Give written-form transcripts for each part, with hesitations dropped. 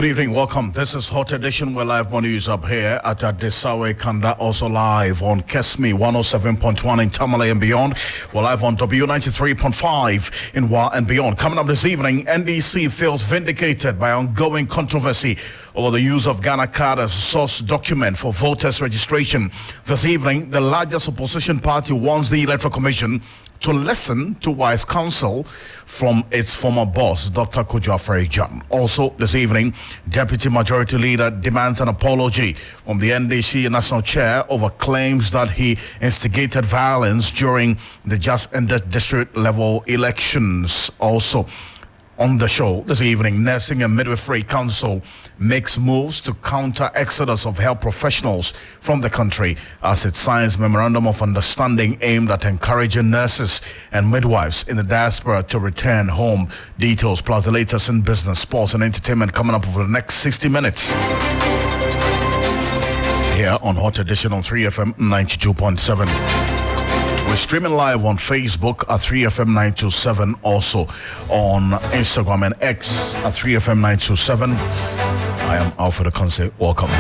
Good evening, welcome. This is Hot Edition. We're live on news up here at Desawe Kanda, also live on Kesmi 107.1 in Tamale and beyond. We're live on W93.5 in Wa and beyond. Coming up this evening, NDC feels vindicated by ongoing controversy over the use of Ghana card as a source document for voters registration. This evening, the largest opposition party warns the Electoral Commission to listen to wise counsel from its former boss, Dr. Kojo Afrey-Jan. Also this evening, Deputy Majority Leader demands an apology from the NDC National Chair over claims that he instigated violence during the just ended district level elections. Also on the show this evening, Nursing and Midwifery Council makes moves to counter exodus of health professionals from the country as it signs memorandum of understanding aimed at encouraging nurses and midwives in the diaspora to return home. Details plus the latest in business, sports and entertainment coming up over the next 60 minutes. Here on Hot Edition on 3FM 92.7. We're streaming live on Facebook at 3FM927, also on Instagram and X at 3FM927. I am Alfred Ocansey. Welcome.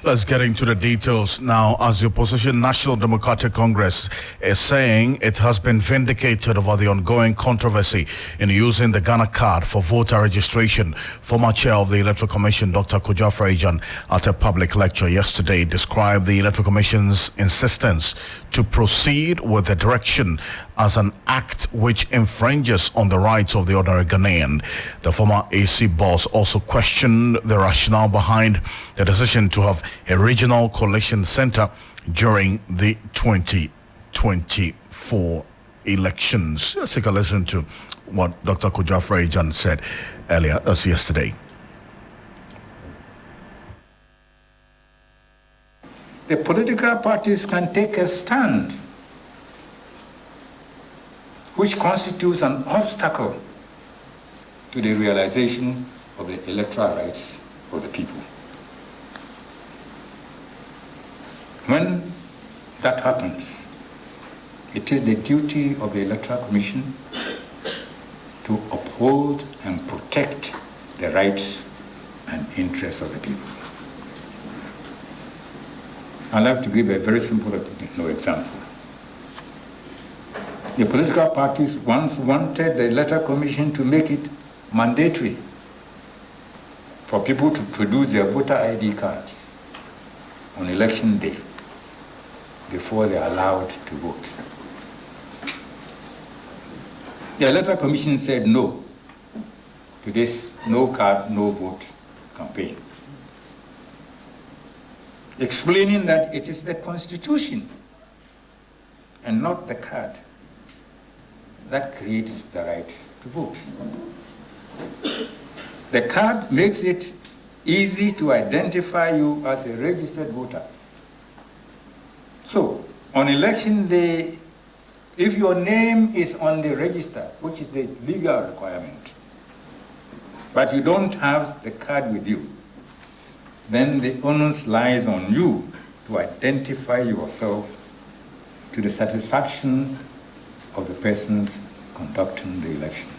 Let's get into the details now, as the opposition National Democratic Congress is saying it has been vindicated over the ongoing controversy in using the Ghana card for voter registration. Former chair of the Electoral Commission, Dr. Kojo Afrey-Jan, at a public lecture yesterday, described the Electoral Commission's insistence to proceed with the direction as an act which infringes on the rights of the ordinary Ghanaian. The former AC boss also questioned the rationale behind the decision to have a regional coalition center during the 2024 elections. Let's take a listen to what Dr. Kojo Afrey-Jan said earlier, as yesterday. The political parties can take a stand which constitutes an obstacle to the realization of the electoral rights of the people. When that happens, it is the duty of the Electoral Commission to uphold and protect the rights and interests of the people. I'd like to give a very simple example. The political parties once wanted the Electoral Commission to make it mandatory for people to produce their voter ID cards on election day before they are allowed to vote. The Electoral Commission said no to this no card, no vote campaign, explaining that it is the Constitution and not the card that creates the right to vote. The card makes it easy to identify you as a registered voter. So, on election day, if your name is on the register, which is the legal requirement, but you don't have the card with you, then the onus lies on you to identify yourself to the satisfaction of the persons conducting the election.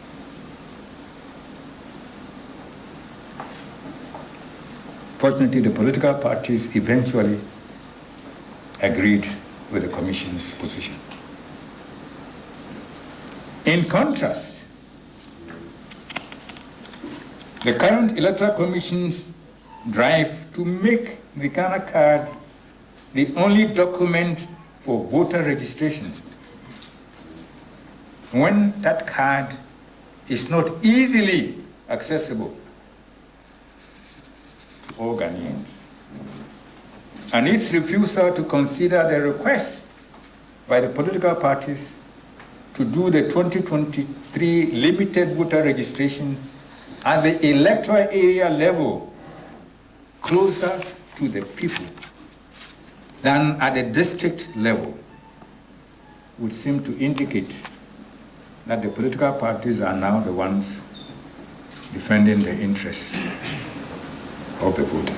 Fortunately, the political parties eventually agreed with the Commission's position. In contrast, the current Electoral Commission's drive to make the Ghana card the only document for voter registration, when that card is not easily accessible to all Ghanaians, and its refusal to consider the request by the political parties to to do the 2023 limited voter registration at the electoral area level, closer to the people than at the district level, would seem to indicate that the political parties are now the ones defending the interests of the voter.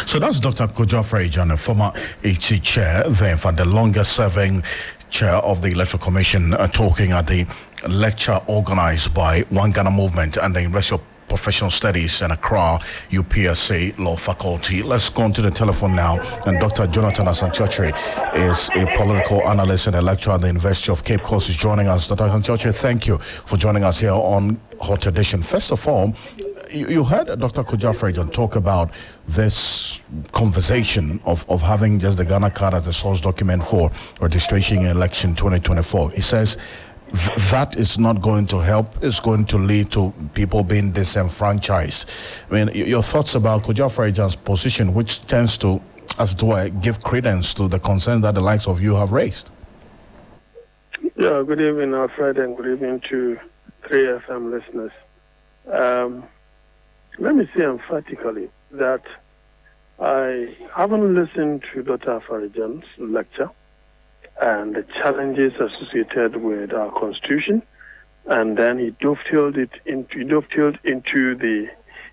So that's Dr. Kojo Afrejan, a former HC chair, then for the longest serving chair of the Electoral Commission, talking at the lecture organized by One Ghana Movement and the University of Professional Studies in Accra, UPSC Law Faculty. Let's go on to the telephone now. And Dr. Jonathan Asantioche is a political analyst and a lecturer at the University of Cape Coast is joining us. Dr. Asantioche, thank you for joining us here on Hot Edition. First of all, you heard Dr. Kojo Afrejan talk about this conversation of having just the Ghana card as a source document for registration in election 2024. He says that is not going to help. It's going to lead to people being disenfranchised. I mean, your thoughts about Kojo Afrejan's position, which tends to, as it were, give credence to the concerns that the likes of you have raised. Yeah, good evening, Alfred, and good evening to 3FM listeners. Let me say emphatically that I haven't listened to Dr. Afrejan's lecture and the challenges associated with our constitution, and then he dovetailed into the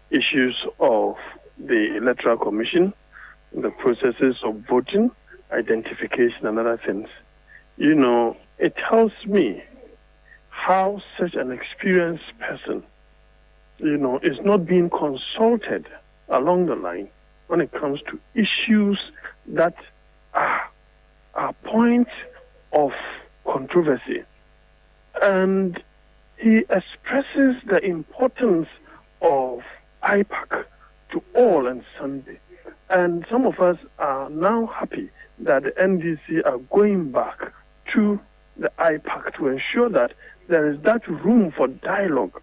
issues of the Electoral Commission, the processes of voting, identification, and other things. You know, it tells me how such an experienced person, you know, is not being consulted along the line when it comes to issues that are point of controversy. And he expresses the importance of IPAC to all and sundry. And some of us are now happy that the NDC are going back to the IPAC to ensure that there is that room for dialogue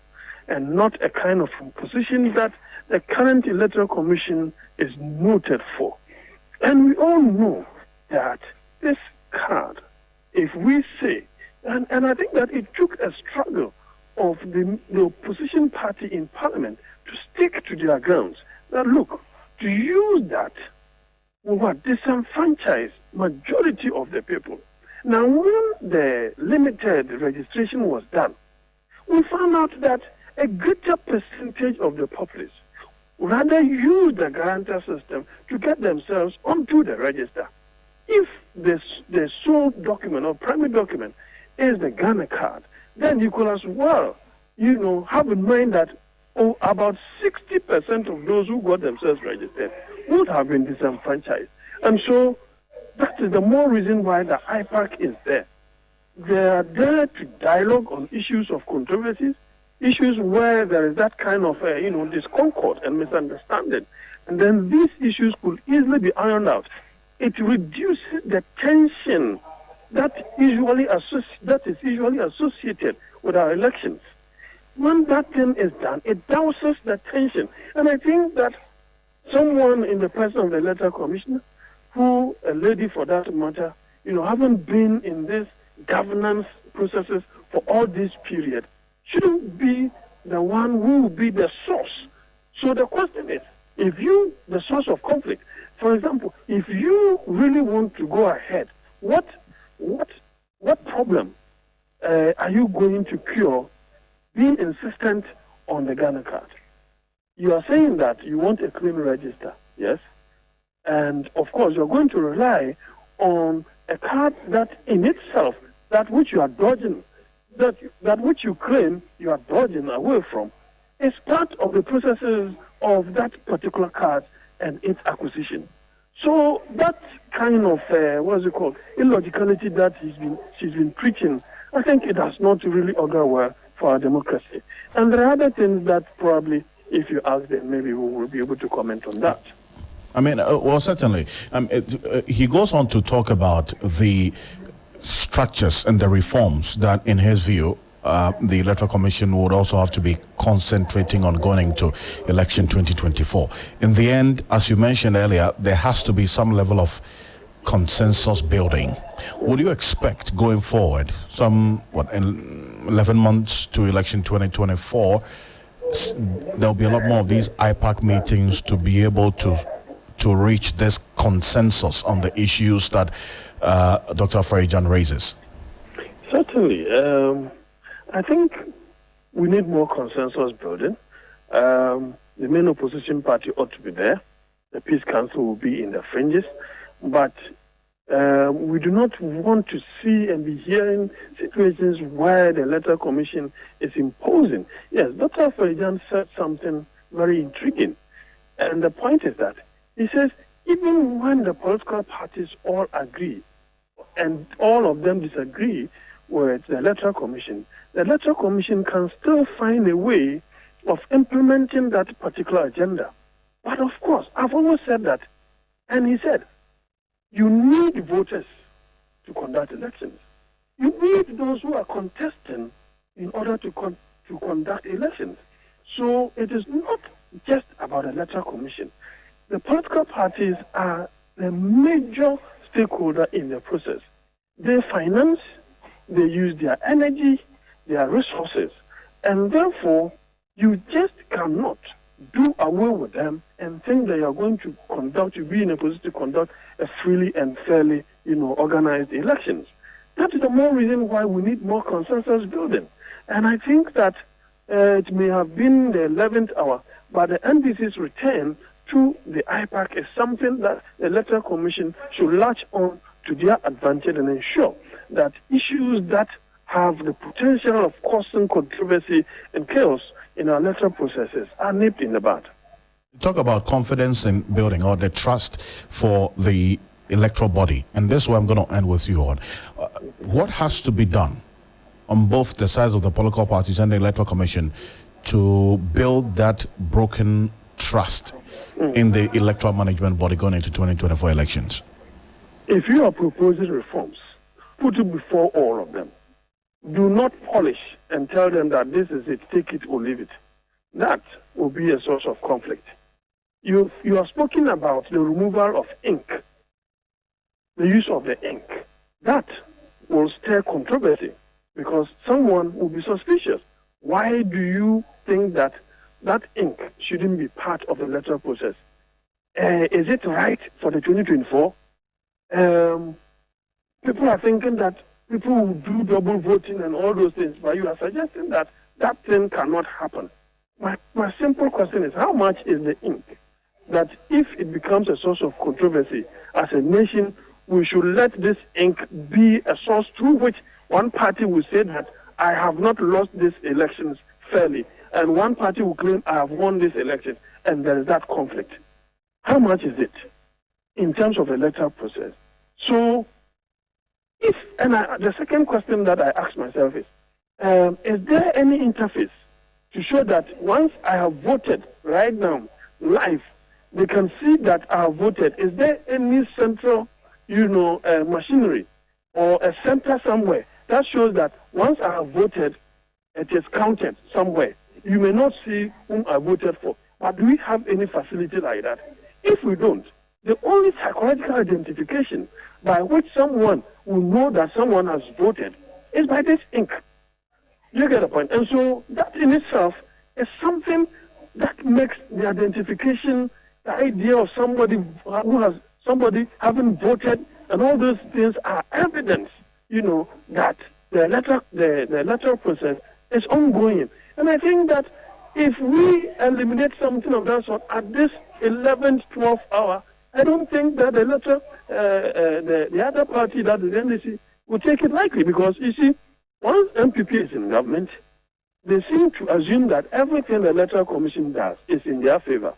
and not a kind of position that the current Electoral Commission is noted for. And we all know that this card, if we say, and I think that it took a struggle of the opposition party in Parliament to stick to their grounds, that look, to use that will disenfranchise majority of the people. Now, when the limited registration was done, we found out that a greater percentage of the populace rather use the guarantor system to get themselves onto the register. If the sole document or primary document is the Ghana card, then you could as well, you know, have in mind that about 60% of those who got themselves registered would have been disenfranchised. And so that is the more reason why the IPAC is there. They are there to dialogue on issues of controversies, issues where there is that kind of, disconcord and misunderstanding. And then these issues could easily be ironed out. It reduces the tension that is usually associated with our elections. When that thing is done, it douses the tension. And I think that someone in the person of the Electoral Commissioner, who, a lady for that matter, haven't been in this governance processes for all this period, shouldn't be the one who will be the source. So the question is, if you, the source of conflict, for example, if you really want to go ahead, what problem are you going to cure being insistent on the Ghana card? You are saying that you want a clean register, yes? And of course, you're going to rely on a card that in itself, that which you are dodging, that which you claim you are dodging away from, is part of the processes of that particular card and its acquisition. So that kind of, illogicality that she's been preaching, I think it does not really augur well for our democracy. And there are other things that probably, if you ask them, maybe we will be able to comment on that. I mean, certainly. He goes on to talk about the structures and the reforms that, in his view, the Electoral Commission would also have to be concentrating on going into election 2024. In the end, as you mentioned earlier, there has to be some level of consensus building. Would you expect going forward, 11 months to election 2024, there'll be a lot more of these IPAC meetings to be able to reach this consensus on the issues that Dr. Afarijan raises? Certainly. I think we need more consensus building. The main opposition party ought to be there. The Peace Council will be in the fringes. But we do not want to see and be hearing situations where the Electoral Commission is imposing. Yes, Dr. Afarijan said something very intriguing. And the point is that he says even when the political parties all agree and all of them disagree with the Electoral Commission can still find a way of implementing that particular agenda. But of course, I've always said that, and he said, you need voters to conduct elections. You need those who are contesting in order to conduct elections. So it is not just about the Electoral Commission. The political parties are the major stakeholder in the process. They finance, they use their energy, their resources, and therefore you just cannot do away with them and think that you are going to be in a position to conduct a freely and fairly, organized elections. That is the more reason why we need more consensus building. And I think that it may have been the 11th hour, but the NDC's return to the IPAC is something that the Electoral Commission should latch on to their advantage and ensure that issues that have the potential of causing controversy and chaos in our electoral processes are nipped in the bud. Talk about confidence in building or the trust for the electoral body, and this is what I'm going to end with you on. What has to be done on both the sides of the political parties and the Electoral Commission to build that broken trust in the electoral management body going into 2024 elections? If you are proposing reforms, put it before all of them. Do not polish and tell them that this is it, take it or leave it. That will be a source of conflict. You have spoken about the removal of ink, the use of the ink. That will stir controversy because someone will be suspicious. Why do you think that ink shouldn't be part of the electoral process? Is it right for the 2024? People are thinking that people will do double voting and all those things, but you are suggesting that thing cannot happen. My simple question is, how much is the ink that if it becomes a source of controversy as a nation, we should let this ink be a source through which one party will say that I have not lost these elections fairly, and one party will claim I have won this election, and there is that conflict. How much is it in terms of the electoral process? So, the second question that I ask myself is there any interface to show that once I have voted right now, live, they can see that I have voted? Is there any central, machinery or a center somewhere that shows that once I have voted, it is counted somewhere? You may not see whom I voted for, but do we have any facility like that? If we don't, the only psychological identification by which someone will know that someone has voted is by this ink. You get the point? And so that in itself is something that makes the identification, the idea of somebody having voted, and all those things are evidence, that the electoral process is ongoing. And I think that if we eliminate something of that sort at this 11th, 12th hour, I don't think that the other party, that is the NDC, will take it lightly, because, you see, once MPP is in government, they seem to assume that everything the Electoral Commission does is in their favor.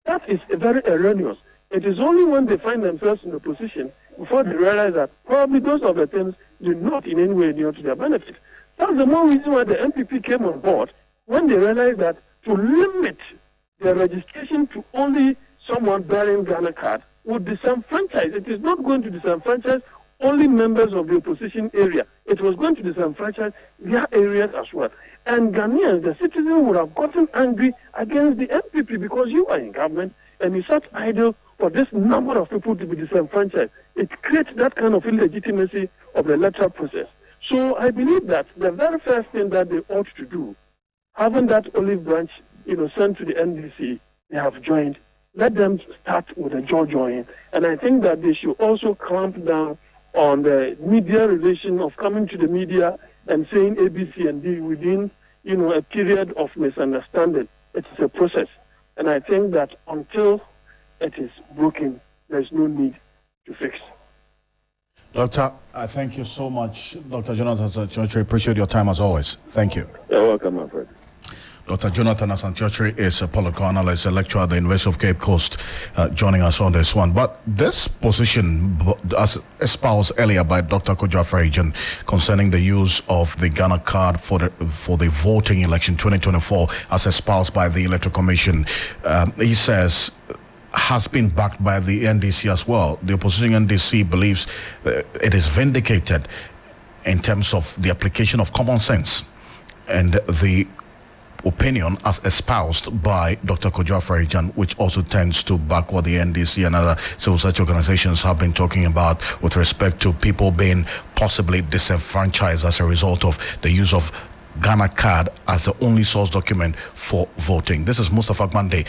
That is very erroneous. It is only when they find themselves in opposition before they realize that probably those of the things do not in any way adhere to their benefit. That's the more reason why the MPP came on board, when they realized that to limit the registration to only someone bearing Ghana card would disenfranchise. It is not going to disenfranchise only members of the opposition area. It was going to disenfranchise their areas as well. And Ghanaians, the citizens, would have gotten angry against the MPP because you are in government. and you sat idle for this number of people to be disenfranchised. It creates that kind of illegitimacy of the electoral process. So I believe that the very first thing that they ought to do, having that olive branch, sent to the NDC, they have joined. Let them start with a jaw join. And I think that they should also clamp down on the media relation of coming to the media and saying A, B, C, and D within, a period of misunderstanding. It is a process. And I think that until it is broken, there's no need to fix. Doctor, I thank you so much, Dr. Jonathan Asantewotwe. Appreciate your time as always. Thank you. You're welcome, my friend. Dr. Jonathan Asantewotwe is a political analyst, a lecturer at the University of Cape Coast, joining us on this one. But this position, as espoused earlier by Dr. Kojo Afarajan, concerning the use of the Ghana card for the voting election 2024, as espoused by the Electoral Commission, he says, has been backed by the NDC as well. The opposition NDC believes it is vindicated in terms of the application of common sense and the opinion as espoused by Dr. Kojo Afarajan, which also tends to back what the NDC and other civil society organizations have been talking about with respect to people being possibly disenfranchised as a result of the use of Ghana card as the only source document for voting. This is Mustafa Mande,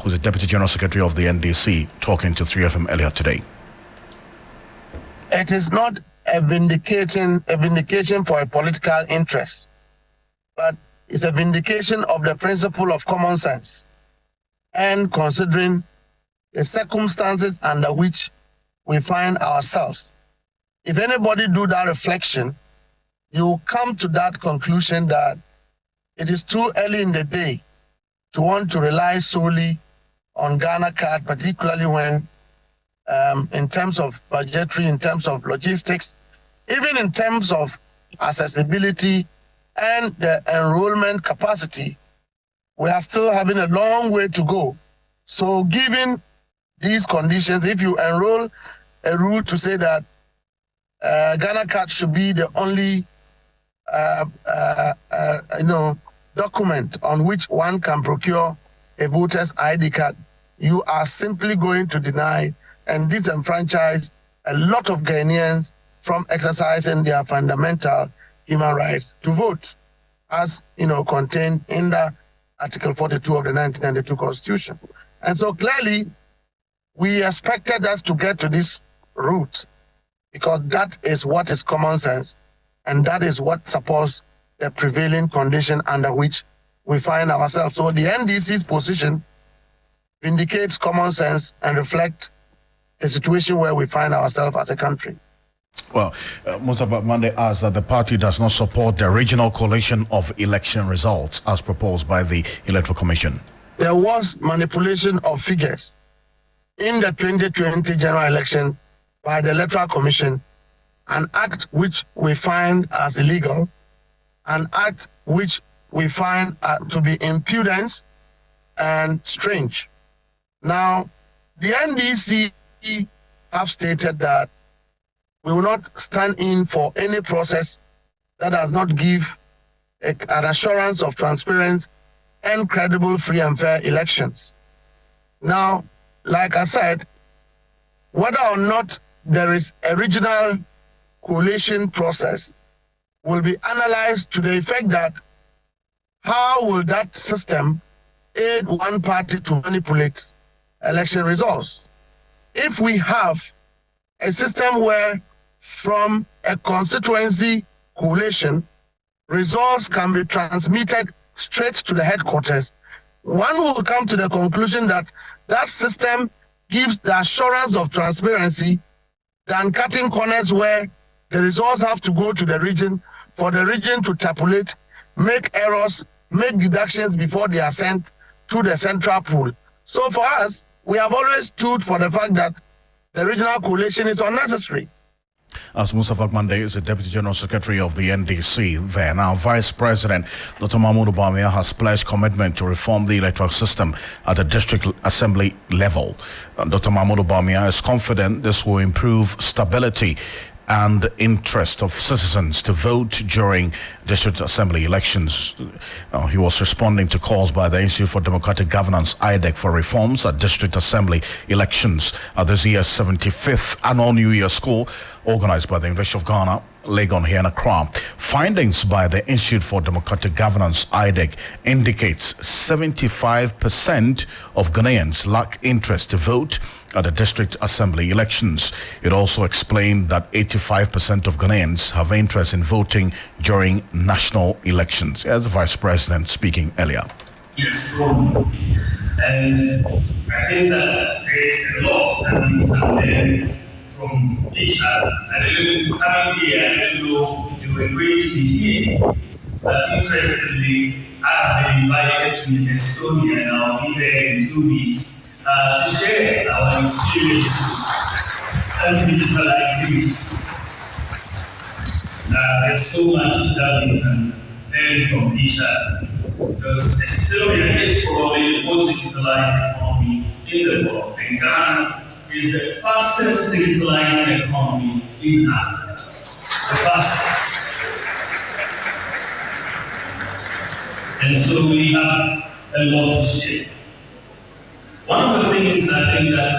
who's the Deputy General Secretary of the NDC, talking to 3FM earlier today. It is not a vindication for a political interest, but it's a vindication of the principle of common sense and considering the circumstances under which we find ourselves. If anybody do that reflection, you come to that conclusion that it is too early in the day to want to rely solely on Ghana card, particularly when in terms of budgetary, in terms of logistics, even in terms of accessibility and the enrollment capacity, we are still having a long way to go. So given these conditions, if you enroll a rule to say that Ghana card should be the only document on which one can procure a voter's ID card, you are simply going to deny and disenfranchise a lot of Ghanaians from exercising their fundamental human rights to vote, as contained in the Article 42 of the 1992 Constitution. And so clearly, we expected us to get to this route because that is what is common sense, and that is what supports the prevailing condition under which we find ourselves. So the NDC's position vindicates common sense and reflects the situation where we find ourselves as a country. Well, Mustafa Mande asks that the party does not support the original collation of election results as proposed by the Electoral Commission. There was manipulation of figures in the 2020 general election by the Electoral Commission, an act which we find as illegal, an act which we find to be impudence and strange. Now, the NDC have stated that we will not stand in for any process that does not give an assurance of transparent and credible, free and fair elections. Now, like I said, whether or not there is a regional coalition process will be analyzed to the effect that how will that system aid one party to manipulate election results? If we have a system where from a constituency coalition, results can be transmitted straight to the headquarters, one will come to the conclusion that that system gives the assurance of transparency than cutting corners where the results have to go to the region for the region to tabulate, make errors, make deductions before they are sent to the central pool. So for us, we have always stood for the fact that the regional coalition is unnecessary. As Mustafa Mande is the Deputy General Secretary of the NDC there. Now, Vice President Dr. Mahmoud Bawumia has pledged commitment to reform the electoral system at the district assembly level. Dr. Mahmoud Bawumia is confident this will improve stability and interest of citizens to vote during district assembly elections. He was responding to calls by the Institute for Democratic Governance, IDEC, for reforms at district assembly elections at this year's 75th annual New Year School organized by the University of Ghana, Legon here in Accra. Findings by the Institute for Democratic Governance, IDEC, indicates 75% of Ghanaians lack interest to vote at the district assembly elections. It also explained that 85% of Ghanaians have interest in voting during national elections. As the Vice President speaking earlier. Yes, and I think that there is a lot that we can learn from each other. I didn't come here, I didn't know you were going to be here. But interestingly, I have been invited to Estonia and I'll be there in 2 weeks to share our experiences and digitalizing. There's so much that we can learn from each other. Because Estonia is probably the most digitalized economy in the world. And Ghana is the fastest digitalizing economy in Africa. The fastest. And so we have a lot to share. One of the things I think that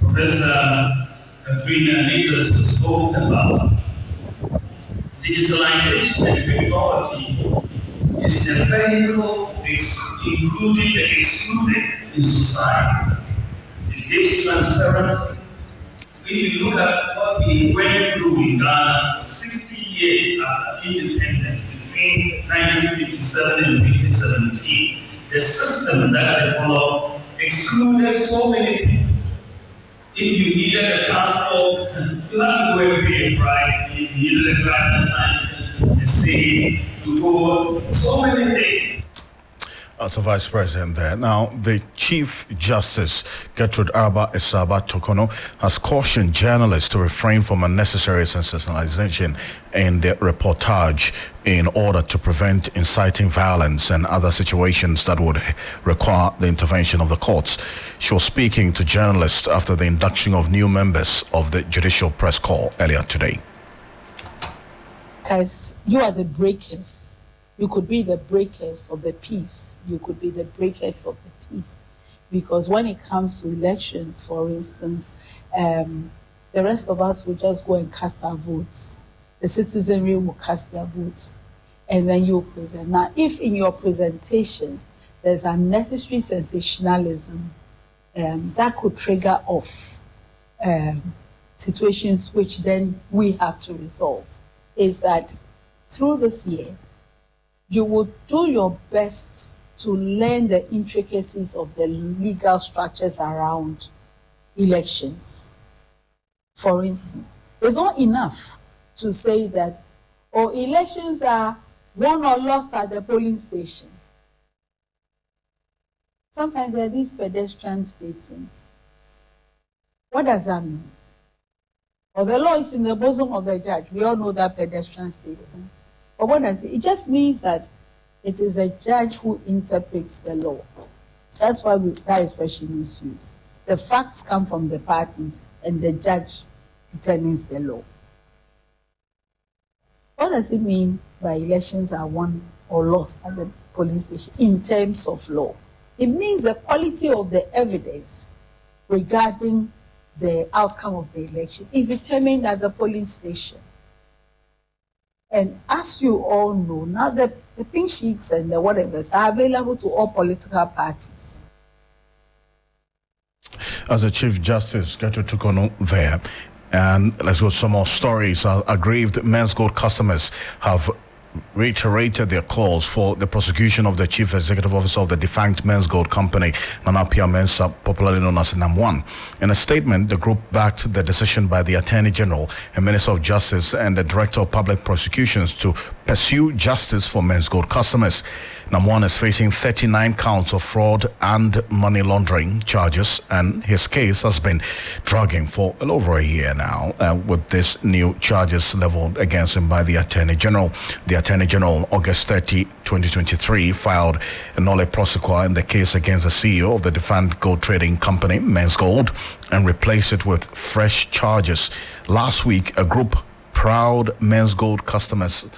Professor Katrina Nicholas was talking about, digitalization and technology is the vehicle including the excluded in society. It gives transparency. If you look at what we went through in Ghana 60 years after independence, between 1957 and 2017, the system that developed excluded so many people. If you needed a passport, you had to go and pay a bribe. If you needed a driver's license, a stay to go, so many things. That's a Vice President there. Now, the Chief Justice, Gertrude Arba Esaba Tokono, has cautioned journalists to refrain from unnecessary sensationalization in the reportage in order to prevent inciting violence and other situations that would require the intervention of the courts. She was speaking to journalists after the induction of new members of the Judicial Press Corps earlier today. Because you are the breakers. You could be the breakers of the peace. You could be the breakers of the peace. Because when it comes to elections, for instance, the rest of us will just go and cast our votes. The citizenry will cast their votes. And then you present. Now, if in your presentation there's unnecessary sensationalism, that could trigger off situations which then we have to resolve, is that through this year, you will do your best to learn the intricacies of the legal structures around elections. For instance, it's not enough to say that, elections are won or lost at the polling station. Sometimes there are these pedestrian statements. What does that mean? Or the law is in the bosom of the judge. We all know that pedestrian statement. But what does it? It just means that it is a judge who interprets the law. That's why that expression is used. The facts come from the parties and the judge determines the law. What does it mean by elections are won or lost at the polling station in terms of law? It means the quality of the evidence regarding the outcome of the election is determined at the polling station. And as you all know, now the pink sheets and the whatever are available to all political parties. As the Chief Justice, Gertrude Tokono there. And let's go to some more stories. Aggrieved Men's Gold customers have reiterated their calls for the prosecution of the Chief Executive Officer of the defunct Men's Gold Company, Nana Pia Mensah, popularly known as NAM1. In a statement, the group backed the decision by the Attorney General and Minister of Justice and the Director of Public Prosecutions to pursue justice for Men's Gold customers. Namwan is facing 39 counts of fraud and money laundering charges, and his case has been dragging for a little over a year now, with these new charges leveled against him by the Attorney General. The Attorney General, August 30, 2023, filed a nolle prosequi in the case against the CEO of the defunct gold trading company, Men's Gold, and replaced it with fresh charges. Last week, a group, Proud Men's Gold Customers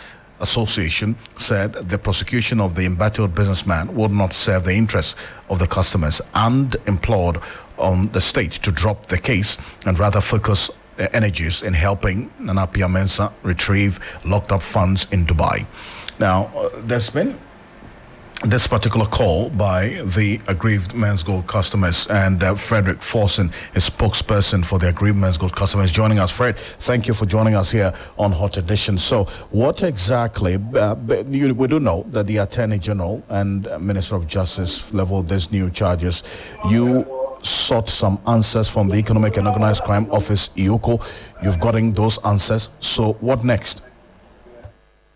Association, said the prosecution of the embattled businessman would not serve the interests of the customers and implored on the state to drop the case and rather focus their energies in helping Nana Mensah retrieve locked up funds in Dubai. Now, there's been this particular call by the aggrieved Men's Gold customers, and Frederick Forson, a spokesperson for the aggrieved Men's Gold customers, joining us. Fred, thank you for joining us here on Hot Edition. So, what exactly, we do know that the Attorney General and Minister of Justice leveled these new charges. You sought some answers from the Economic and Organized Crime Office, EOCO. You've gotten those answers. So, what next?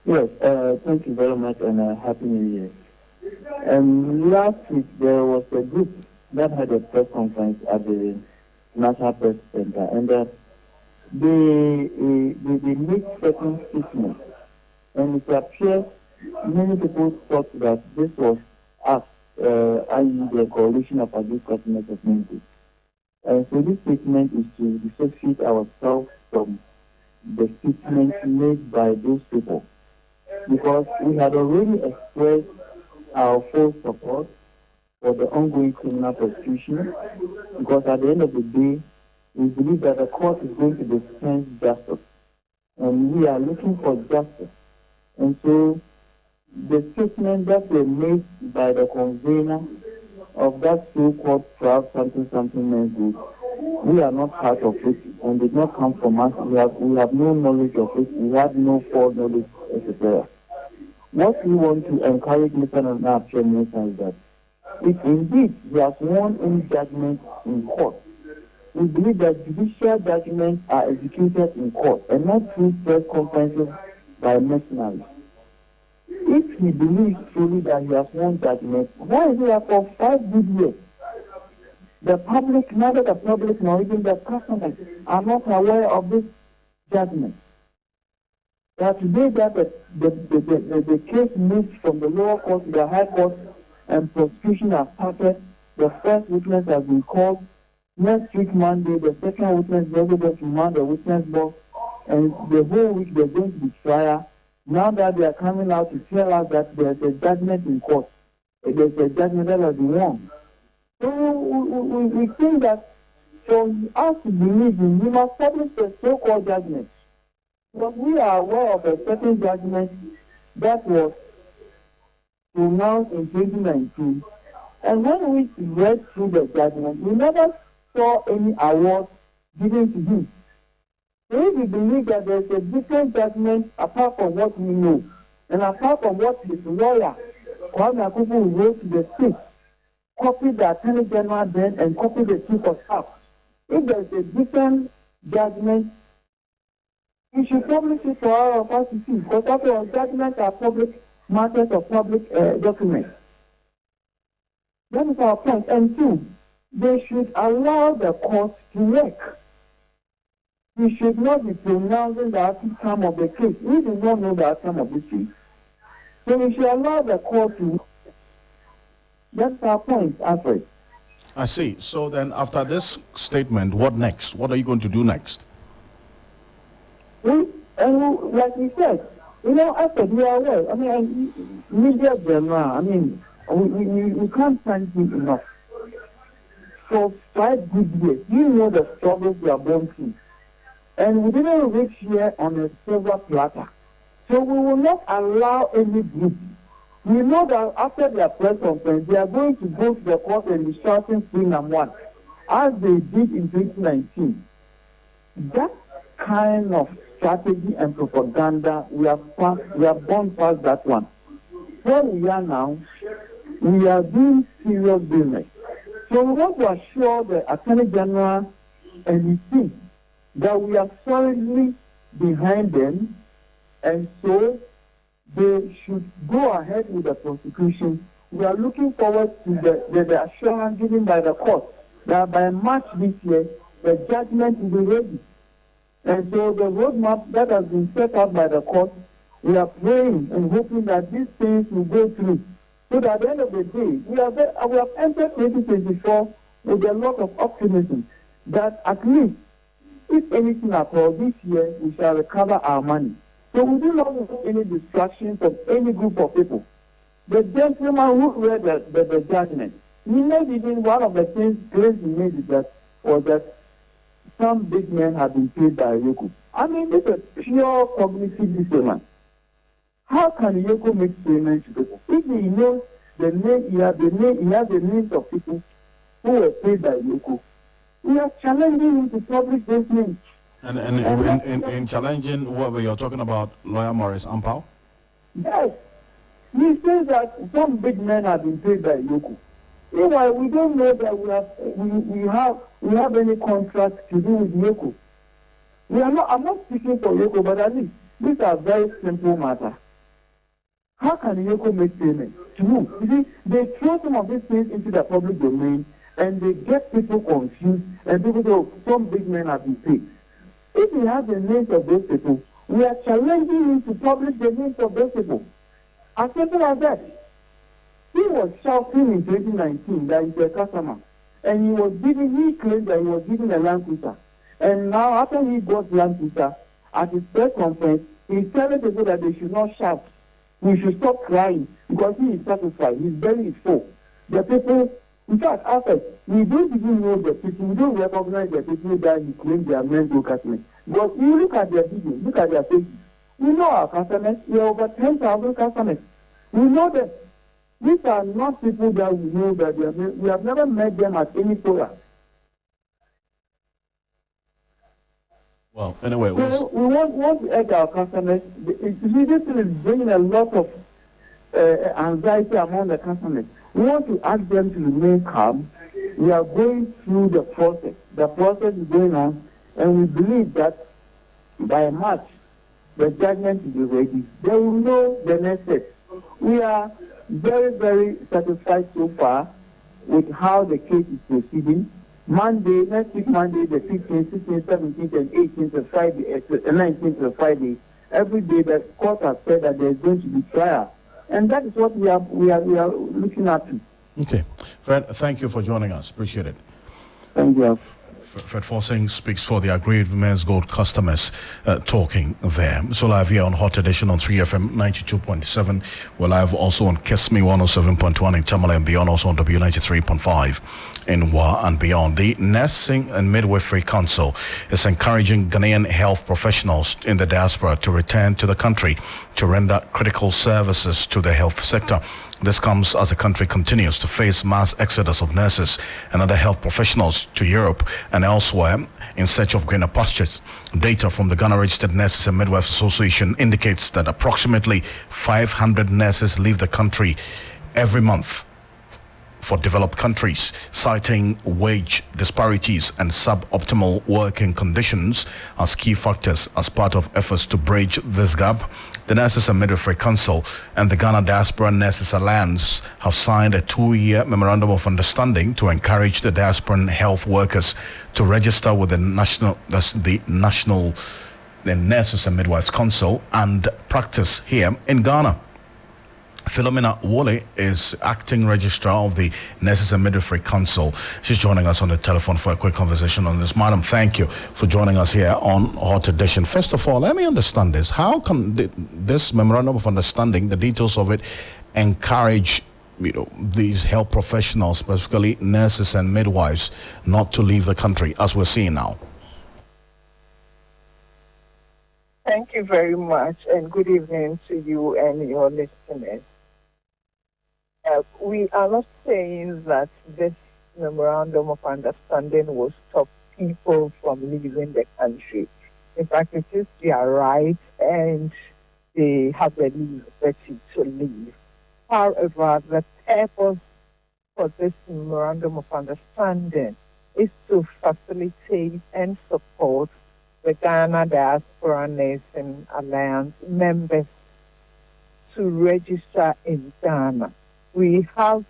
Yes, thank you very much, and Happy New Year. Last week there was a group that had a press conference at the National Press Center, and they made certain statements, and it appears many people thought that this was us, i.e. the Coalition of Agri Customers of Men's. So this statement is to dissociate ourselves from the statements made by those people, because we had already expressed our full support for the ongoing criminal prosecution, because at the end of the day, we believe that the court is going to dispense justice, and we are looking for justice. And so the statement that were made by the convener of that so-called Proud something Men's Group, we are not part of it, and did not come from us. We have no knowledge of it. We have no foreknowledge, etc. What we want to encourage Mr. Nana is that if indeed he has won any judgment in court, we believe that judicial judgments are executed in court and not through press conferences by mercenaries. If he believes truly that he has won judgment, why is it that for 5 good years the public, neither the public nor even the customers, are not aware of this judgment? That today that the case moved from the lower court to the high court and prosecution has started, the first witness has been called. Next week, Monday, the second witness is also going to mount the witness box, and the whole week there's going to be trial. Now that they are coming out to tell us that there's a judgment in court, there's a judgment that has been won. So we think that for us to believe in, we must publish the so-called judgment. But we are aware of a certain judgment that was pronounced in 2019. And when we read through the judgment, we never saw any award given to him. So if we believe that there is a different judgment apart from what we know, and apart from what his lawyer, Kwame Akufu, wrote to the state, copied the Attorney General then and copied the Chief of Staff, if there is a different judgment, we should publish it for all of us to see, because after all, judgments are public matters of public documents. That is our point. And two, they should allow the court to work. We should not be pronouncing the outcome of the case. We do not know the outcome of this case. So we should allow the court to work. That's our point, Alfred. I see. So then after this statement, what next? What are you going to do next? Like we said, Alfred, we are aware. I mean, media general, we can't thank him enough. For 5 good years, you know the struggles we are going through. And we didn't reach here on a silver platter. So we will not allow any group. We know that after their press conference, they are going to go to the court and be shouting free #1, as they did in 2019. That kind of strategy and propaganda, we have gone past that one. Where we are now, we are doing serious business. So we want to assure the Attorney General and his team that we are solidly behind them, and so they should go ahead with the prosecution. We are looking forward to the assurance given by the court that by March this year, the judgment will be ready. And so the roadmap that has been set out by the court, we are praying and hoping that these things will go through. So that at the end of the day, we have entered 2024 with a lot of optimism that at least, if anything at all, this year we shall recover our money. So we do not want any distractions of any group of people. The gentleman who read the judgment, he made even one of the things claims he made is that was that some big men have been paid by Yoko. I mean, this is pure cognitive dissonance. How can Yoko make payments to people? If he knows the name, he has the names of people who were paid by Yoko. We are challenging him to publish those names. And in challenging whoever you're talking about, lawyer Maurice Ampao? Yes. He says that some big men have been paid by Yoko. Meanwhile, we don't know that we have any contract to do with Yoko. I'm not speaking for Yoko, but at least these are very simple matters. How can Yoko make payments? To who? You see, they throw some of these things into the public domain and they get people confused and people say, oh, some big men have been paid. If he has the names of those people, we are challenging him to publish the names of those people. As simple as that. He was shouting in 2019 that he's a customer. And he claimed that he was given a Land Cruiser. And now, after he got Land Cruiser, at his press conference, he's telling people that they should not shout. We should stop crying because he is satisfied. He's very full. The people, in fact, Alfred, we don't even know the people, we don't recognize the people that he claims they are mental customers. But you look at their videos, look at their faces. We know our customers, we have over 10,000 customers. We know them. These are not people that we know that we have never met them at any forum. Well, anyway, so we want to urge our customers. This is bringing a lot of anxiety among the customers. We want to ask them to remain calm. We are going through the process. The process is going on, and we believe that by March, the judgment will be ready. They will know the next step. We are very, very satisfied so far with how the case is proceeding. Next week Monday, the 15th, 16th, 17th, and 18th, and Friday, 19th, and Friday, every day the court has said that there is going to be trial. And that is what we are looking at. Okay. Fred, thank you for joining us. Appreciate it. Thank you. Fred Forsing speaks for the aggrieved Women's Gold customers talking there. So live here on Hot Edition on 3FM 92.7. We're live also on KESME 107.1 in Tamale and beyond, also on W93.5 in WA and beyond. The Nursing and Midwifery Council is encouraging Ghanaian health professionals in the diaspora to return to the country to render critical services to the health sector. This comes as the country continues to face mass exodus of nurses and other health professionals to Europe and elsewhere in search of greener pastures. Data from the Ghana Registered Nurses and Midwives Association indicates that approximately 500 nurses leave the country every month for developed countries, citing wage disparities and suboptimal working conditions as key factors as part of efforts to bridge this gap. The Nurses and Midwifery Council and the Ghana Diaspora Nurses Alliance have signed a 2-year memorandum of understanding to encourage the diasporan health workers to register with the Nurses and Midwives Council and practice here in Ghana. Philomena Wole is acting registrar of the Nurses and Midwifery Council. She's joining us on the telephone for a quick conversation on this. Madam, thank you for joining us here on Hot Edition. First of all, let me understand this. How can this memorandum of understanding, the details of it, encourage these health professionals, specifically nurses and midwives, not to leave the country as we're seeing now? Thank you very much, and good evening to you and your listeners. We are not saying that this memorandum of understanding will stop people from leaving the country. In fact, it is their right and they have the liberty to leave. However, the purpose for this memorandum of understanding is to facilitate and support the Ghana Diaspora Nursing Alliance members to register in Ghana. We have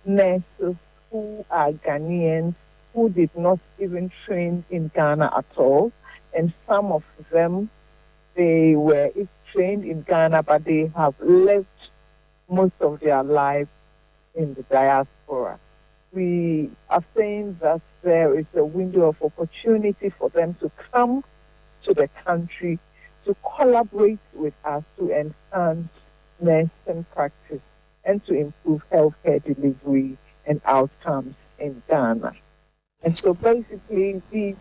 nurses who are Ghanaians who did not even train in Ghana at all, and some of them, they were trained in Ghana, but they have lived most of their life in the diaspora. We are saying that there is a window of opportunity for them to come to the country to collaborate with us to enhance nursing practice and to improve healthcare delivery and outcomes in Ghana. And so basically, this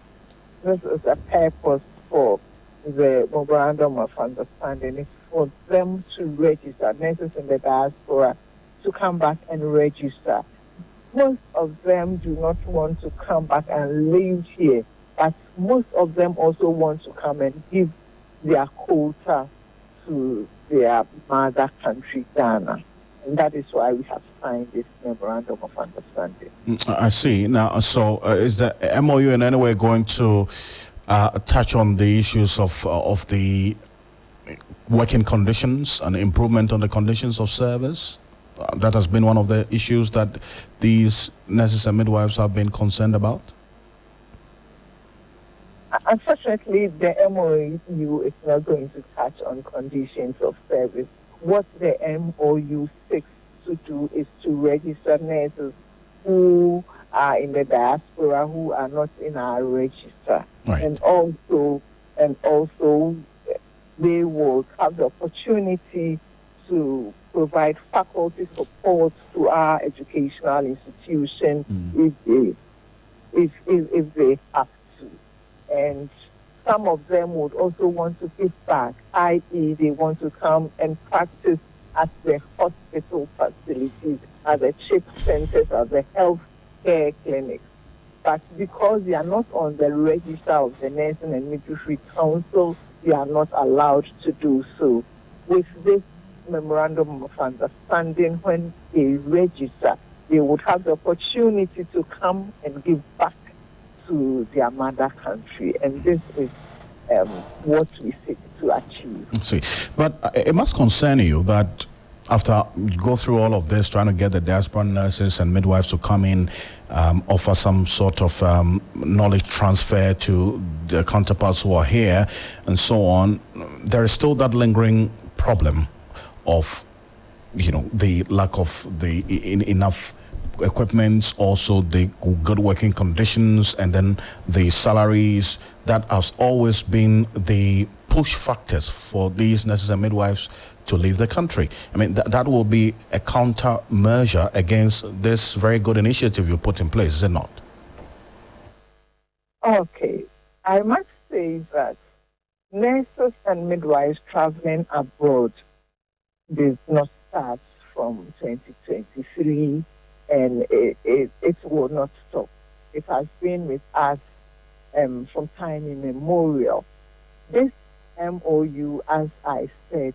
is a purpose for the Memorandum of Understanding. It's for them to register, nurses in the diaspora, to come back and register. Most of them do not want to come back and live here, but most of them also want to come and give their quota to their mother country, Ghana. And that is why we have signed this Memorandum of Understanding. I see. Now, so is the MOU in any way going to touch on the issues of the working conditions and improvement on the conditions of service? That has been one of the issues that these nurses and midwives have been concerned about? Unfortunately, the MOU is not going to touch on conditions of service. What the MOU seeks to do is to register nurses who are in the diaspora who are not in our register. Right. And also they will have the opportunity to provide faculty support to our educational institution if they have to. And some of them would also want to give back, i.e. they want to come and practice at the hospital facilities, at the CHIP centers, at the health care clinics. But because they are not on the register of the Nursing and Midwifery Council, they are not allowed to do so. With this Memorandum of Understanding, when they register, they would have the opportunity to come and give back to their mother country, and this is what we seek to achieve. See, but it must concern you that after you go through all of this, trying to get the diaspora nurses and midwives to come in, offer some sort of knowledge transfer to the counterparts who are here, and so on, there is still that lingering problem of, the lack of the enough equipment, also the good working conditions, and then the salaries. That has always been the push factors for these nurses and midwives to leave the country. I mean, that will be a countermeasure against this very good initiative you put in place, is it not? Okay. I must say that nurses and midwives traveling abroad did not start from 2023, and it will not stop. It has been with us from time immemorial. This MOU, as I said,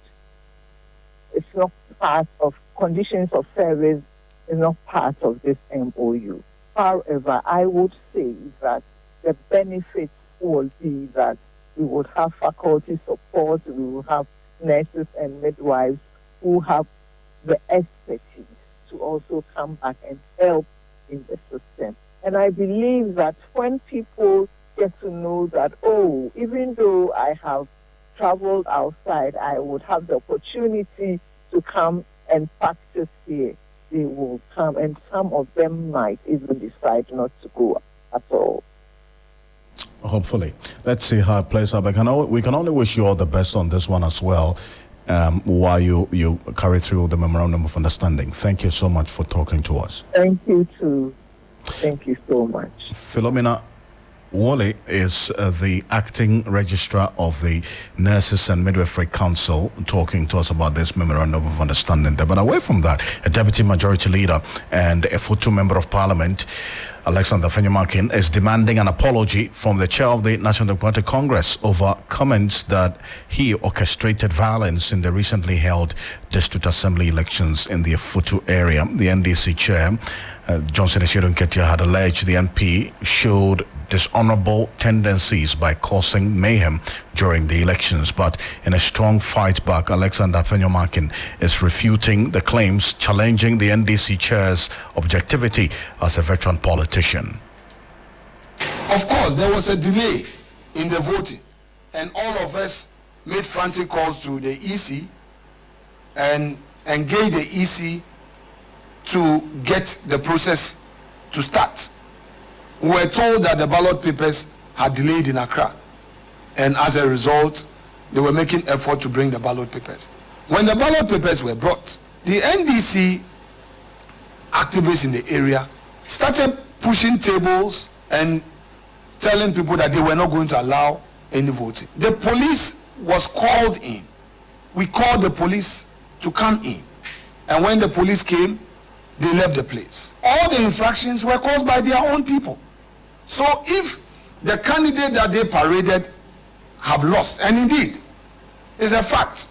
it's not part of conditions of service, is not part of this MOU. However, I would say that the benefits will be that we would have faculty support, we will have nurses and midwives who have the expertise to also come back and help in the system. And I believe that when people get to know that, even though I have traveled outside, I would have the opportunity to come and practice here, they will come, and some of them might even decide not to go at all. Hopefully. Let's see how it plays out. We can only wish you all the best on this one as well, while you carry through the Memorandum of Understanding. Thank you so much for talking to us. Thank you too. Thank you so much. Philomena Wole is the acting registrar of the Nurses and Midwifery Council, talking to us about this Memorandum of Understanding. But away from that, a deputy majority leader and a full member of parliament, Alexander Fenyumakin, is demanding an apology from the chair of the National Democratic Congress over comments that he orchestrated violence in the recently held district assembly elections in the Afutu area. The NDC chair, Johnson Eshiru-Nketia, had alleged the NP showed dishonorable tendencies by causing mayhem during the elections. But in a strong fight back, Alexander Afenyomarkin is refuting the claims, challenging the NDC chair's objectivity as a veteran politician. Of course, there was a delay in the voting, and all of us made frantic calls to the EC and engaged the EC to get the process to start. We were told that the ballot papers had delayed in Accra, and as a result, they were making effort to bring the ballot papers. When the ballot papers were brought, the NDC activists in the area started pushing tables and telling people that they were not going to allow any voting. The police was called in. We called the police to come in. And when the police came, they left the place. All the infractions were caused by their own people. So if the candidate that they paraded have lost, and indeed, it's a fact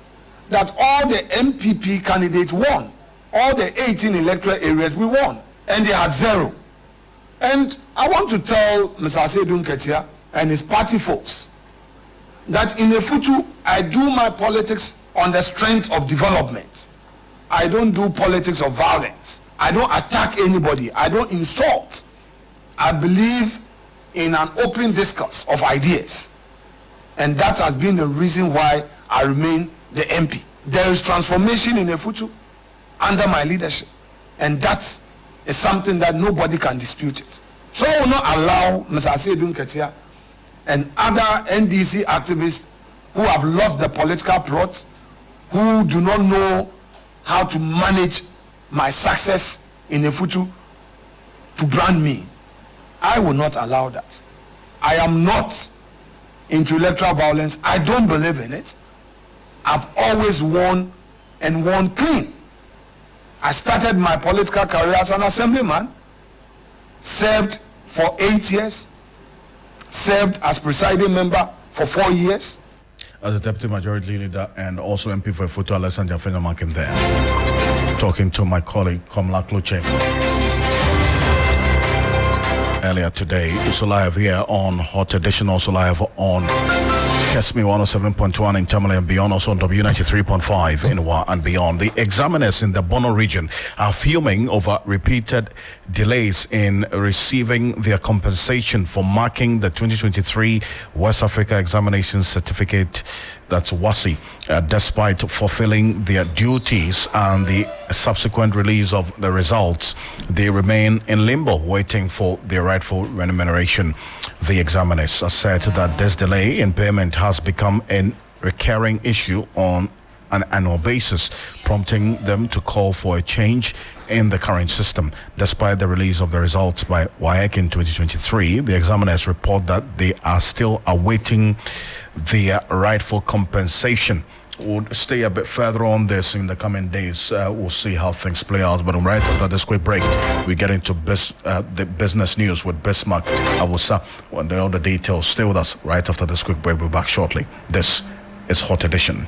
that all the MPP candidates won. All the 18 electoral areas we won, and they had 0. And I want to tell Mr. Asedun Ketia and his party folks that in Efutu, I do my politics on the strength of development. I don't do politics of violence. I don't attack anybody. I don't insult. I believe in an open discourse of ideas. And that has been the reason why I remain the MP. There is transformation in Efutu under my leadership. And that is something that nobody can dispute it. So I will not allow Mr. Asedun Ketia and other NDC activists who have lost the political plot, who do not know how to manage my success in Efutu, to brand me. I will not allow that. I am not into electoral violence. I don't believe in it. I've always won and won clean. I started my political career as an assemblyman, served for 8 years, served as presiding member for 4 years. As a deputy majority leader and also MP for Efutu, Alexander Afenyomarkin there. Talking to my colleague, Komla Kluche. Earlier today, also live here on Hot Edition, also live on KESME 107.1 in Tamale and beyond, also on W93.5 in Wa and beyond. The examiners in the Bono region are fuming over repeated delays in receiving their compensation for marking the 2023 West Africa Examination Certificate, that's WASSCE, despite fulfilling their duties and the subsequent release of the results. They remain in limbo, waiting for their rightful remuneration. The examiners said that this delay in payment has become a recurring issue on an annual basis, prompting them to call for a change in the current system. Despite the release of the results by WAEC in 2023, the examiners report that they are still awaiting their rightful compensation. We'll stay a bit further on this in the coming days. We'll see how things play out. But right after this quick break, we get into the business news with Bismarck Awusa. And all the details. Stay with us right after this quick break. We'll be back shortly. This is Hot Edition.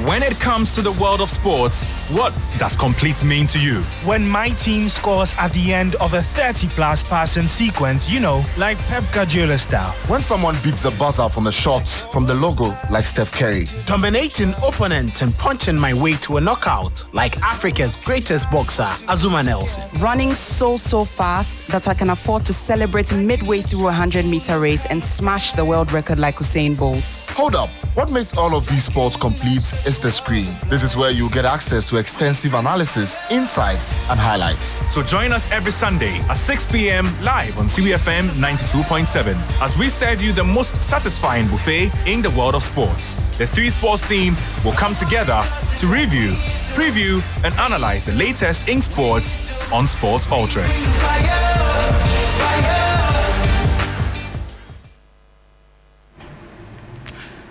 When it comes to the world of sports, what does complete mean to you? When my team scores at the end of a 30-plus passing sequence, you know, like Pep Guardiola style. When someone beats the buzzer from the shots from the logo, like Steph Curry. Dominating opponents and punching my way to a knockout, like Africa's greatest boxer, Azuma Nelson. Running so fast that I can afford to celebrate midway through a 100-meter race and smash the world record like Usain Bolt. Hold up. What makes all of these sports complete is the screen. This is where you get access to extensive analysis, insights, and highlights. So join us every Sunday at 6 p.m. live on 3FM 92.7 as we serve you the most satisfying buffet in the world of sports. The 3 Sports team will come together to review, preview, and analyze the latest in sports on Sports Ultras.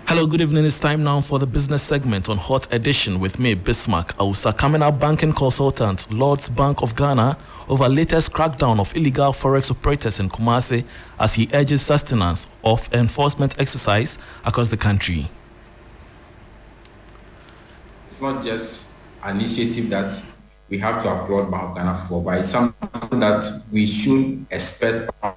Hello, good evening. It's time now for the business segment on Hot Edition with me, Bismarck Awusa. Coming up, banking consultant Lord's Bank of Ghana over latest crackdown of illegal forex operators in Kumasi as he urges sustenance of enforcement exercise across the country. not just an initiative that we have to applaud Bank of Ghana for, but it's something that we should expect Bank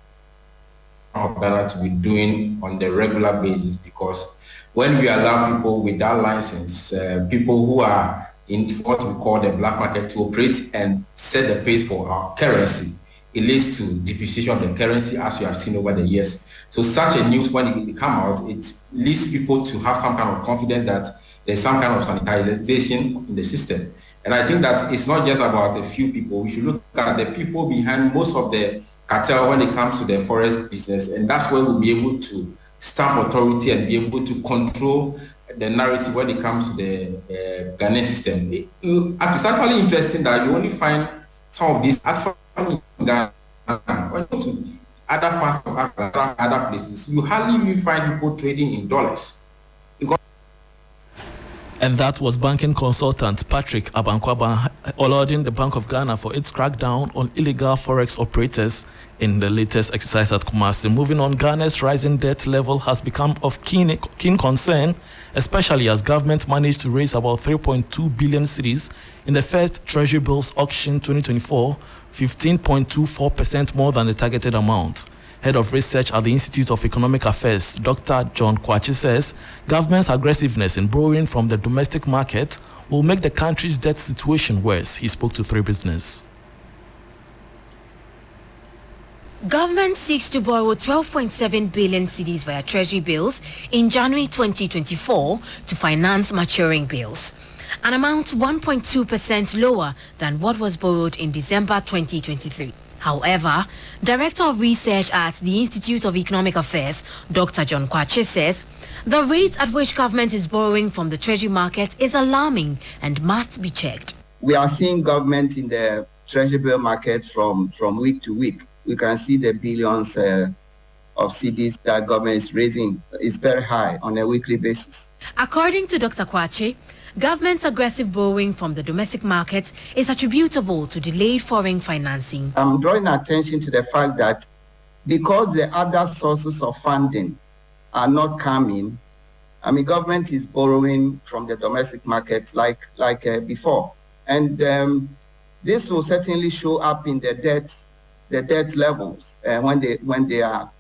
of Ghana to be doing on the regular basis, because when we allow people without license, people who are in what we call the black market, to operate and set the pace for our currency, it leads to depreciation of the currency, as we have seen over the years. So such a news, when it come out, it leads people to have some kind of confidence that there's some kind of sanitization in the system. And I think that it's not just about a few people. We should look at the people behind most of the cartel when it comes to the forest business. And that's where we'll be able to stamp authority and be able to control the narrative when it comes to the Ghanaian system. It's actually interesting that you only find some of these actually in Ghana. When you go to other parts of Africa, other places, you hardly even find people trading in dollars. And that was banking consultant Patrick Abankwaba urging the Bank of Ghana for its crackdown on illegal forex operators in the latest exercise at Kumasi. Moving on, Ghana's rising debt level has become of keen concern, especially as government managed to raise about 3.2 billion cedis in the first Treasury Bills auction 2024, 15.24% more than the targeted amount. Head of Research at the Institute of Economic Affairs, Dr. John Kwachi, says government's aggressiveness in borrowing from the domestic market will make the country's debt situation worse. He spoke to 3 Business. Government seeks to borrow 12.7 billion cedis via Treasury bills in January 2024 to finance maturing bills, an amount 1.2% lower than what was borrowed in December 2023. However, Director of Research at the Institute of Economic Affairs, Dr. John Kwachi, says the rate at which government is borrowing from the Treasury market is alarming and must be checked. We are seeing government in the Treasury bill market from week to week. We can see the billions of cedis that government is raising is very high on a weekly basis. According to Dr. Kwachi, government's aggressive borrowing from the domestic market is attributable to delayed foreign financing. I'm drawing attention to the fact that because the other sources of funding are not coming, government is borrowing from the domestic market like before. And this will certainly show up in the debt levels when they are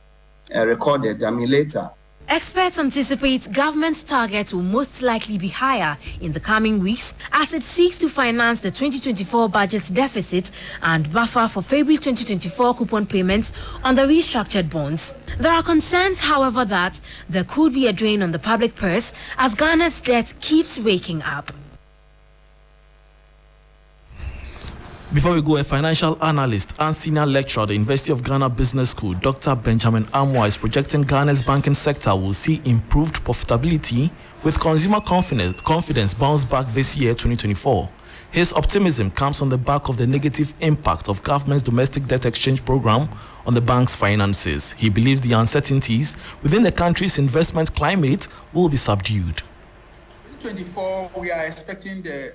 recorded, later. Experts anticipate government's target will most likely be higher in the coming weeks as it seeks to finance the 2024 budget deficit and buffer for February 2024 coupon payments on the restructured bonds. There are concerns, however, that there could be a drain on the public purse as Ghana's debt keeps raking up. Before we go, a financial analyst and senior lecturer at the University of Ghana Business School, Dr. Benjamin Amwa, is projecting Ghana's banking sector will see improved profitability with consumer confidence bounce back this year, 2024. His optimism comes on the back of the negative impact of government's domestic debt exchange program on the bank's finances. He believes the uncertainties within the country's investment climate will be subdued. 2024, we are expecting the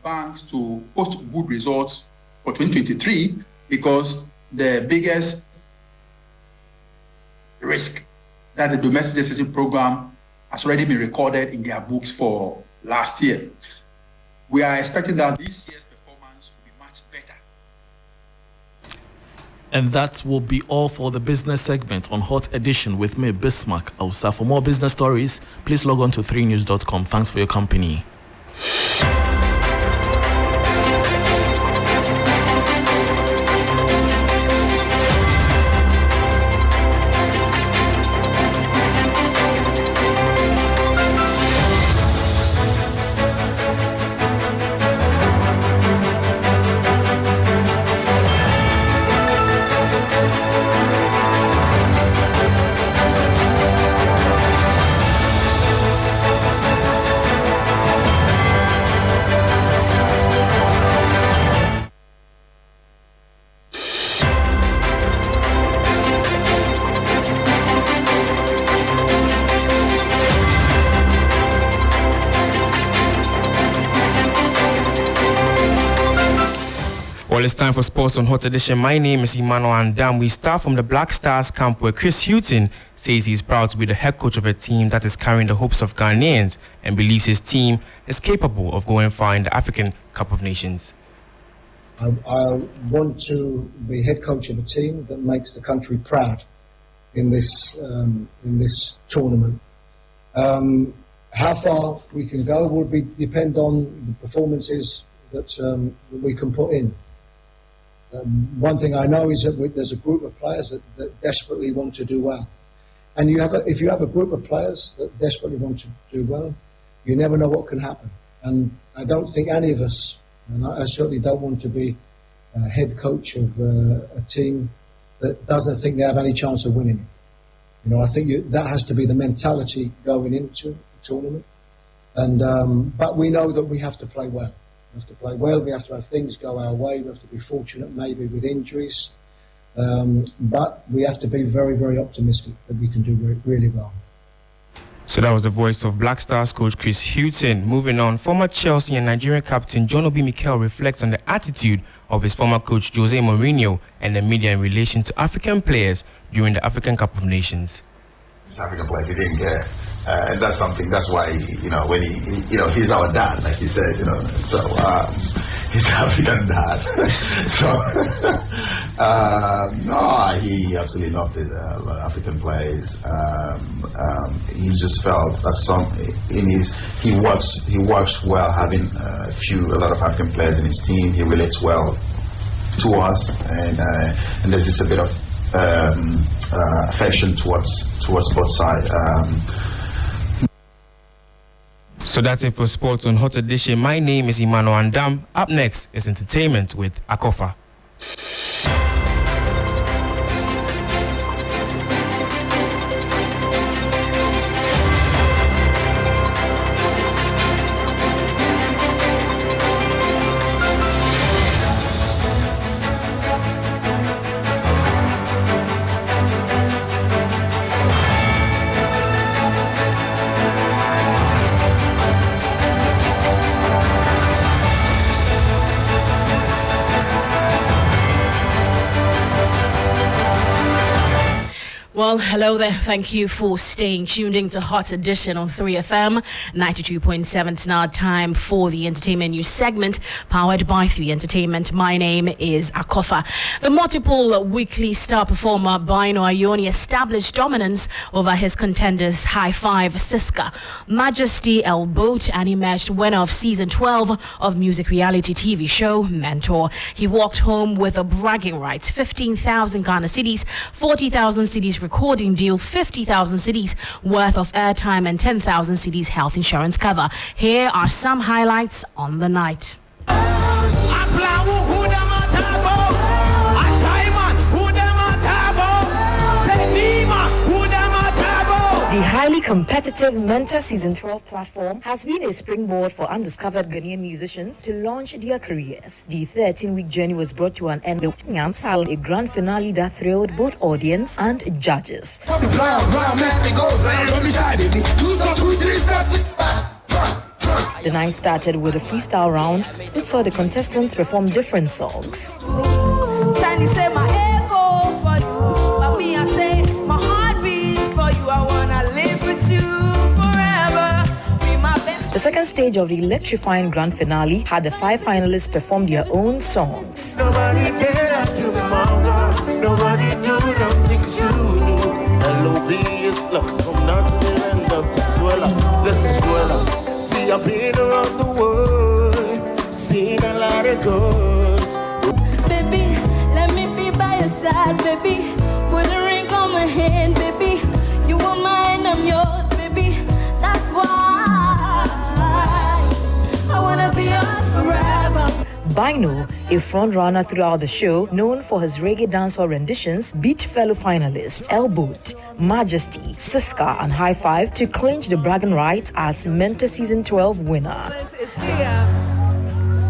banks to post good results for 2023 because the biggest risk that the domestic deficit program has already been recorded in their books for last year. We are expecting that this year's performance will be much better. And that will be all for the business segment on Hot Edition with me, Bismarck Ausa. For more business stories, please log on to 3news.com. Thanks for your company. Well, it's time for Sports on Hot Edition. My name is Emmanuel Andam. We start from the Black Stars camp where Chris Houghton says he's proud to be the head coach of a team that is carrying the hopes of Ghanaians and believes his team is capable of going far in the African Cup of Nations. I want to be head coach of a team that makes the country proud in this tournament. How far we can go will depend on the performances that we can put in. One thing I know is that there's a group of players that desperately want to do well. And if you have a group of players that desperately want to do well, you never know what can happen. And I don't think any of us, and I certainly don't want to be head coach of a team that doesn't think they have any chance of winning it. I think that has to be the mentality going into the tournament. And but we know that we have to play well. We have to play well. We have to have things go our way. We have to be fortunate, maybe with injuries, but we have to be very, very optimistic that we can do really well. So that was the voice of Black Stars coach Chris Houghton. Moving on, former Chelsea and Nigerian captain John Obi Mikel reflects on the attitude of his former coach Jose Mourinho and the media in relation to African players during the African Cup of Nations. African players, he didn't care. And that's something, that's why, when he's our dad, like he said, so he's African dad. So, no, he absolutely loved his African players. He just felt that he works well having a lot of African players in his team. He relates well to us, and there's just a bit of affection towards both sides. So that's it for Sports on Hot Edition. My name is Emmanuel Andam. Up next is entertainment with Akofa. Well, hello there. Thank you for staying tuned into Hot Edition on 3FM 92.7. It's now time for the entertainment news segment powered by 3 Entertainment. My name is Akofa. The multiple weekly star performer Bino Ayoni established dominance over his contenders High Five, Siska, Majesty, El Boat, and emerged winner of season 12 of music reality TV show Mentor. He walked home with a bragging rights, 15,000 Ghana cedis, 40,000 cedis recording deal, 50,000 cedis worth of airtime, and 10,000 cedis health insurance cover. Here are some highlights on the night. The highly competitive Mentor Season 12 platform has been a springboard for undiscovered Ghanaian musicians to launch their careers. The 13-week journey was brought to an end with a grand finale that thrilled both audience and judges. The night started with a freestyle round, which saw the contestants perform different songs. The second stage of the electrifying grand finale had the 5 finalists perform their own songs. Nobody cared to the manga. Nobody knew the things you knew. L.O.V. is love from nothing and love to dweller. Let's dweller. See, I've been around the world, seen a lot of girls. Baby, let me be by your side, baby. Put a ring on my hand, baby. You are mine, I'm yours, baby. That's why I wanna be yours forever. Bino, a frontrunner throughout the show, known for his reggae dancehall renditions, beat fellow finalists El Boot, Majesty, Siska, and High Five to clinch the bragging rights as Mentor Season 12 winner. Is here.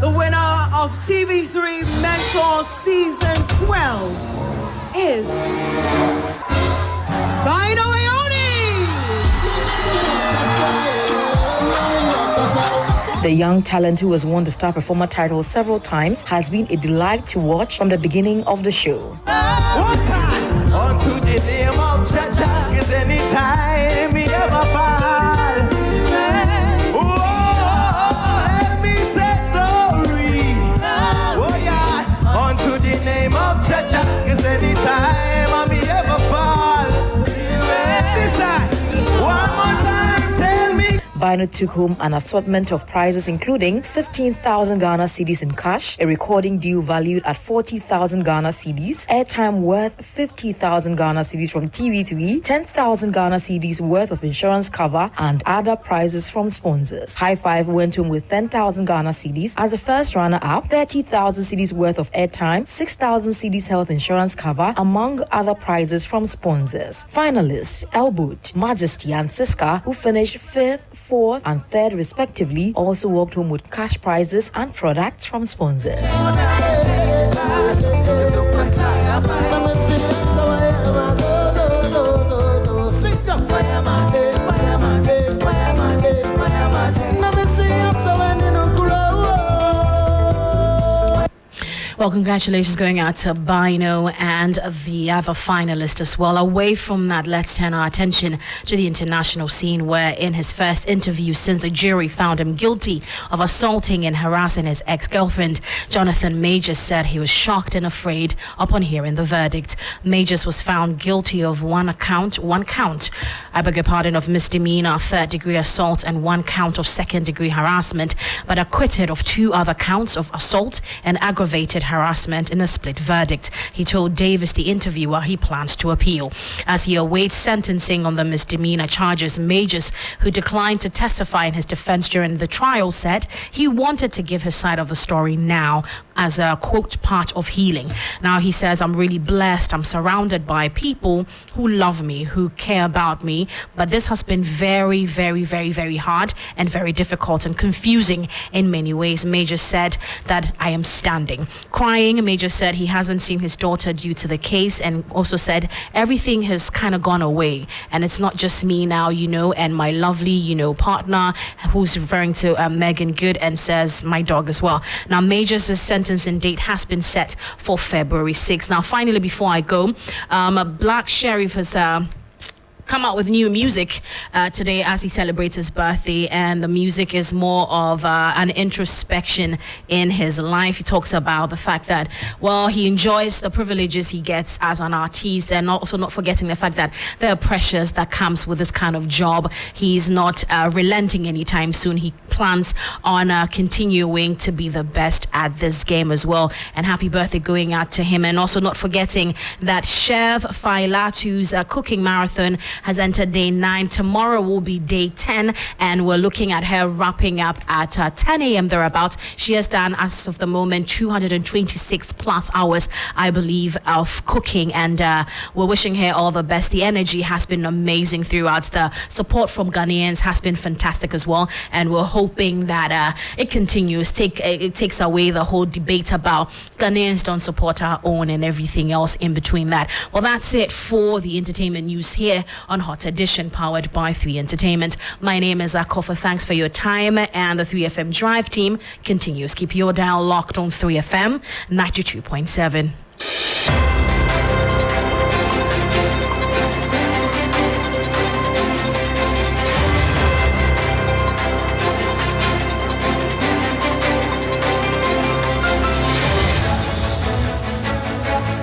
The winner of TV3 Mentor Season 12 is Bino Ayoni. The young talent, who has won the Star Performer title several times, has been a delight to watch from the beginning of the show. Unto the name of Jaja, 'cause anytime me ever fall, let me say glory. Oh yeah, unto the name of Jaja, 'cause anytime me ever fall. This time, one more time, tell me. Bino took home an assortment of prizes including 15,000 Ghana cedis in cash, a recording deal valued at 40,000 Ghana cedis, airtime worth 50,000 Ghana cedis from TV3, 10,000 Ghana cedis worth of insurance cover, and other prizes from sponsors. High Five went home with 10,000 Ghana cedis as the first runner-up, 30,000 cedis worth of airtime, 6,000 cedis health insurance cover, among other prizes from sponsors. Finalists Elboot, Majesty, and Siska, who finished 5th, 4th, and 3rd respectively, also walked home with cash prizes and products from sponsors. Well, congratulations going out to Bino and the other finalists as well. Away from that, let's turn our attention to the international scene, where in his first interview since a jury found him guilty of assaulting and harassing his ex-girlfriend, Jonathan Majors said he was shocked and afraid upon hearing the verdict. Majors was found guilty of one count, of misdemeanor, 3rd-degree assault, and 1 count of 2nd-degree harassment, but acquitted of 2 other counts of assault and aggravated harassment in a split verdict. He told Davis, the interviewer, he plans to appeal. As he awaits sentencing on the misdemeanor charges, Majors, who declined to testify in his defense during the trial, said he wanted to give his side of the story now as a, quote, part of healing. Now he says, I'm really blessed. I'm surrounded by people who love me, who care about me, but this has been very, very, very, very hard and very difficult and confusing in many ways. Major said that I am standing. Crying, Major said he hasn't seen his daughter due to the case, and also said everything has kind of gone away, and it's not just me now, and my lovely, partner, who's referring to Megan Good, and says my dog as well. Now, Major's sentencing date has been set for February 6th. Now, finally, before I go, Black Sheriff has come out with new music today as he celebrates his birthday, and the music is more of an introspection in his life. He talks about the fact that, well, he enjoys the privileges he gets as an artist, and also not forgetting the fact that there are pressures that comes with this kind of job. He's not relenting anytime soon. He plans on continuing to be the best at this game as well. And happy birthday going out to him. And also not forgetting that Chef Failatu's cooking marathon has entered day 9. Tomorrow will be day 10, and we're looking at her wrapping up at 10 a.m. thereabouts. She has done, as of the moment, 226 plus hours, I believe, of cooking, and we're wishing her all the best. The energy has been amazing throughout. The support from Ghanaians has been fantastic as well, and we're hoping that it continues. It takes away the whole debate about Ghanaians don't support our own and everything else in between that. Well, that's it for the entertainment news here on Hot Edition, powered by 3 Entertainment. My name is Akofa. Thanks for your time, and the 3FM Drive team continues. Keep your dial locked on 3FM 92.7.